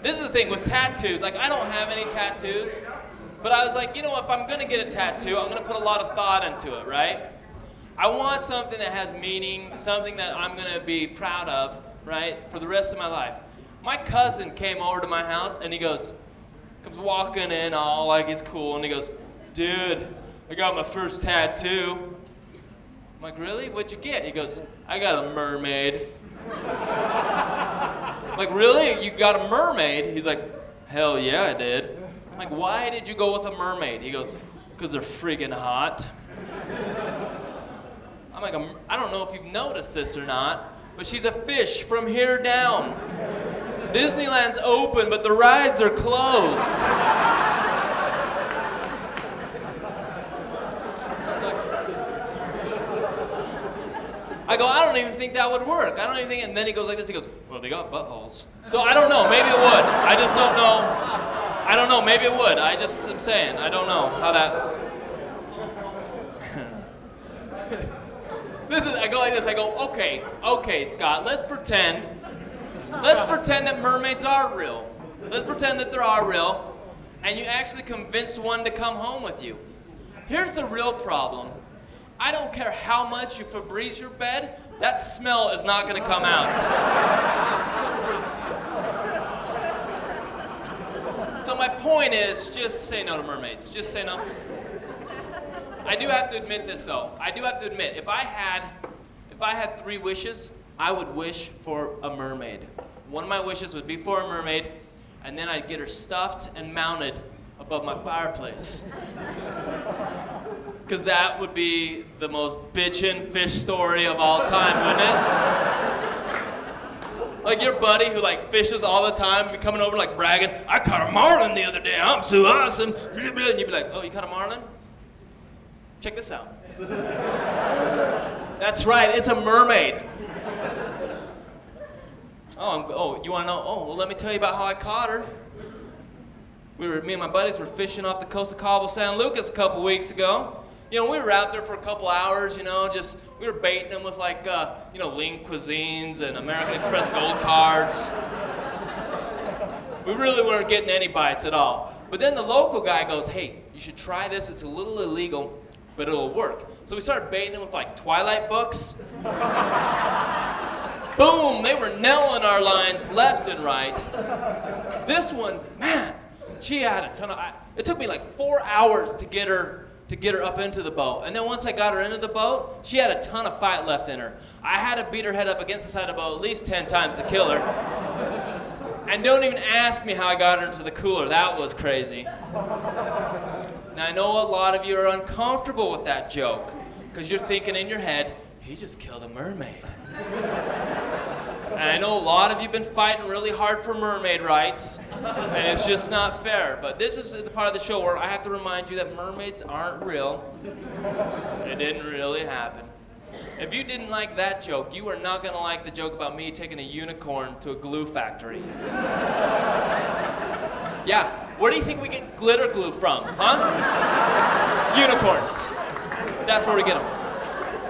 this is the thing with tattoos. Like, I don't have any tattoos, but I was like, you know, if I'm gonna get a tattoo, I'm gonna put a lot of thought into it, right? I want something that has meaning, something that I'm gonna be proud of, right, for the rest of my life. My cousin came over to my house and he comes walking in all like he's cool, and he goes, dude, I got my first tattoo. I'm like, really? What'd you get? He goes, I got a mermaid. I'm like, really? You got a mermaid? He's like, hell yeah, I did. I'm like, why did you go with a mermaid? He goes, because they're freaking hot. I'm like, I don't know if you've noticed this or not, but she's a fish from here down. Disneyland's open, but the rides are closed. I go, I don't even think that would work. I don't even think, and then he goes like this, he goes, well, they got buttholes. So I don't know, maybe it would. I just don't know. I don't know, maybe it would. I just am saying, I don't know how that. I go like this, I go, okay, Scott, let's pretend that mermaids are real. Let's pretend that there are real, and you actually convinced one to come home with you. Here's the real problem. I don't care how much you Febreze your bed, that smell is not gonna come out. So my point is, just say no to mermaids. Just say no. I do have to admit this though. I do have to admit, if I had 3 wishes, I would wish for a mermaid. One of my wishes would be for a mermaid, and then I'd get her stuffed and mounted above my fireplace. Because that would be the most bitchin' fish story of all time, wouldn't it? Like your buddy who like fishes all the time, be coming over like bragging, I caught a marlin the other day, I'm so awesome. And you'd be like, oh, you caught a marlin? Check this out. That's right, it's a mermaid. Oh, you wanna know? Oh, well, let me tell you about how I caught her. Me and my buddies were fishing off the coast of Cabo San Lucas a couple weeks ago. You know, we were out there for a couple hours, you know, we were baiting them with like, lean cuisines and American Express gold cards. We really weren't getting any bites at all. But then the local guy goes, hey, you should try this, it's a little illegal, but it'll work. So we started baiting them with like Twilight books. Boom, they were nailing our lines left and right. This one, man, she had a ton of, it took me like 4 hours to get her up into the boat. And then once I got her into the boat, she had a ton of fight left in her. I had to beat her head up against the side of the boat at least 10 times to kill her. And don't even ask me how I got her into the cooler. That was crazy. Now I know a lot of you are uncomfortable with that joke because you're thinking in your head, he just killed a mermaid. And I know a lot of you have been fighting really hard for mermaid rights, and it's just not fair. But this is the part of the show where I have to remind you that mermaids aren't real. It didn't really happen. If you didn't like that joke, you are not going to like the joke about me taking a unicorn to a glue factory. Yeah, where do you think we get glitter glue from, huh? Unicorns. That's where we get them.